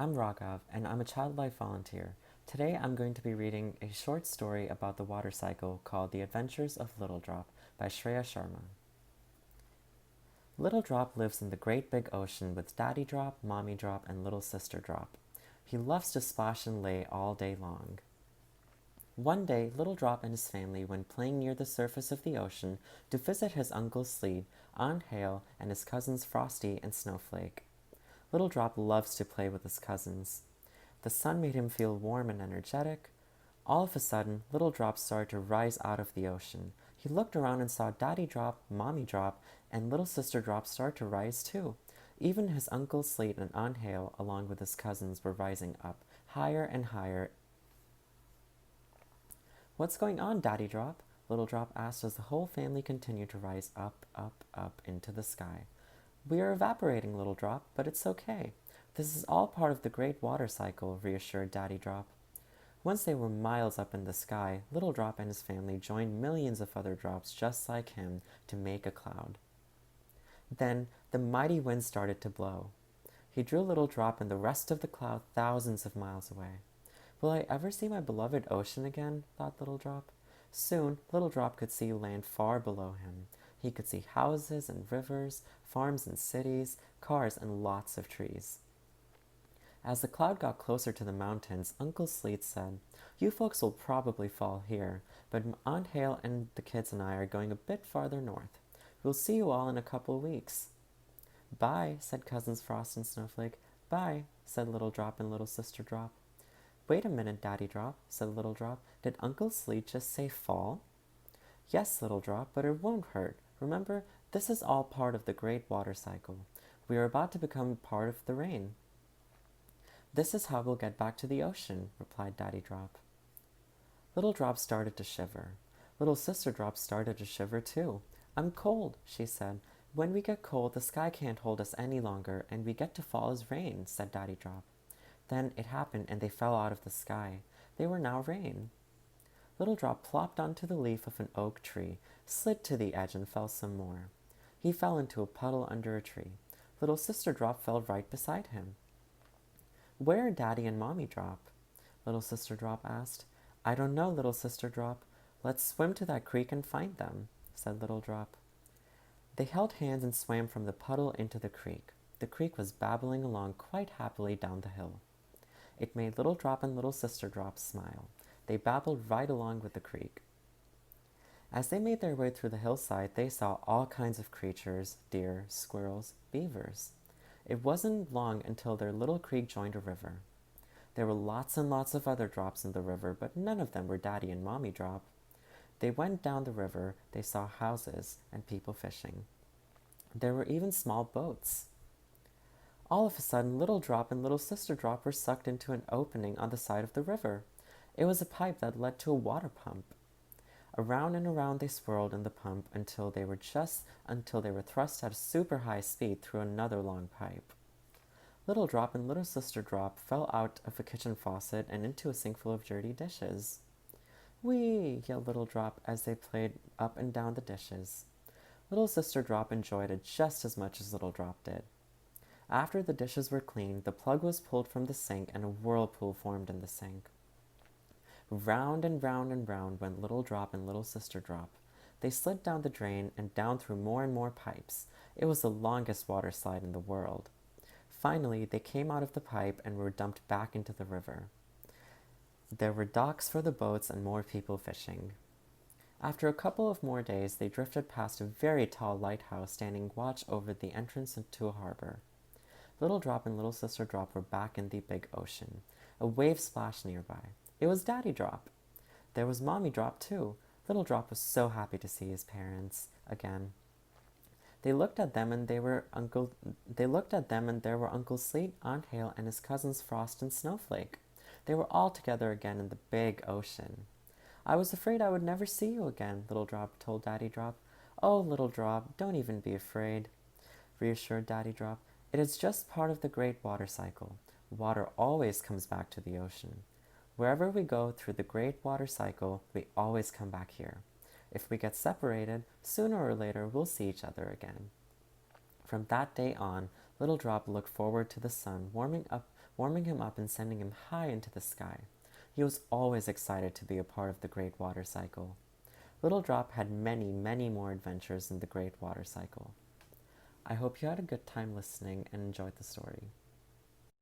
I'm Raghav, and I'm a child life volunteer. Today I'm going to be reading a short story about the water cycle called The Adventures of Little Drop by Shreya Sharma. Little Drop lives in the great big ocean with Daddy Drop, Mommy Drop, and Little Sister Drop. He loves to splash and lay all day long. One day, Little Drop and his family went playing near the surface of the ocean to visit his Uncle Sleet, Aunt Hale, and his cousins Frosty and Snowflake. Little Drop loves to play with his cousins. The sun made him feel warm and energetic. All of a sudden, Little Drop started to rise out of the ocean. He looked around and saw Daddy Drop, Mommy Drop, and Little Sister Drop start to rise too. Even his Uncle Sleet and Aunt Hale, along with his cousins, were rising up, higher and higher. What's going on, Daddy Drop? Little Drop asked as the whole family continued to rise up, up, up into the sky. We are evaporating, Little Drop, but it's okay. This is all part of the great water cycle, reassured Daddy Drop. Once they were miles up in the sky, Little Drop and his family joined millions of other drops just like him to make a cloud. Then the mighty wind started to blow. He drew Little Drop and the rest of the cloud thousands of miles away. Will I ever see my beloved ocean again? Thought Little Drop. Soon, Little Drop could see land far below him. He could see houses and rivers, farms and cities, cars and lots of trees. As the cloud got closer to the mountains, Uncle Sleet said, You folks will probably fall here, but Aunt Hale and the kids and I are going a bit farther north. We'll see you all in a couple weeks. Bye, said Cousins Frost and Snowflake. Bye, said Little Drop and Little Sister Drop. Wait a minute, Daddy Drop, said Little Drop. Did Uncle Sleet just say fall? Yes, Little Drop, but it won't hurt. Remember, this is all part of the great water cycle. We are about to become part of the rain. This is how we'll get back to the ocean, replied Daddy Drop. Little Drop started to shiver. Little Sister Drop started to shiver too. I'm cold, she said. When we get cold, the sky can't hold us any longer, and we get to fall as rain, said Daddy Drop. Then it happened, and they fell out of the sky. They were now rain. Little Drop plopped onto the leaf of an oak tree, slid to the edge, and fell some more. He fell into a puddle under a tree. Little Sister Drop fell right beside him. Where are Daddy and Mommy Drop? Little Sister Drop asked. I don't know, Little Sister Drop. Let's swim to that creek and find them, said Little Drop. They held hands and swam from the puddle into the creek. The creek was babbling along quite happily down the hill. It made Little Drop and Little Sister Drop smile. They babbled right along with the creek. As they made their way through the hillside, they saw all kinds of creatures, deer, squirrels, beavers. It wasn't long until their little creek joined a river. There were lots and lots of other drops in the river, but none of them were Daddy and Mommy Drop. They went down the river. They saw houses and people fishing. There were even small boats. All of a sudden, Little Drop and Little Sister Drop were sucked into an opening on the side of the river. It was a pipe that led to a water pump. Around and around they swirled in the pump until they were thrust at a super high speed through another long pipe. Little Drop and Little Sister Drop fell out of a kitchen faucet and into a sink full of dirty dishes. Whee! Yelled Little Drop as they played up and down the dishes. Little Sister Drop enjoyed it just as much as Little Drop did. After the dishes were cleaned, the plug was pulled from the sink and a whirlpool formed in the sink. Round and round and round went Little Drop and Little Sister Drop. They slid down the drain and down through more and more pipes. It was the longest water slide in the world. Finally, they came out of the pipe and were dumped back into the river. There were docks for the boats and more people fishing. After a couple of more days, they drifted past a very tall lighthouse standing watch over the entrance into a harbor. Little Drop and Little Sister Drop were back in the big ocean. A wave splashed nearby. It was Daddy Drop. There was Mommy Drop, too. Little Drop was so happy to see his parents again. They looked at them and there were Uncle Sleet, Aunt Hale, and his cousins Frost and Snowflake. They were all together again in the big ocean. I was afraid I would never see you again, Little Drop told Daddy Drop. Oh, Little Drop, don't even be afraid, reassured Daddy Drop. It is just part of the great water cycle. Water always comes back to the ocean. Wherever we go through the great water cycle, we always come back here. If we get separated, sooner or later we'll see each other again. From that day on, Little Drop looked forward to the sun warming him up and sending him high into the sky. He was always excited to be a part of the Great Water Cycle. Little Drop had many, many more adventures in the Great Water Cycle. I hope you had a good time listening and enjoyed the story.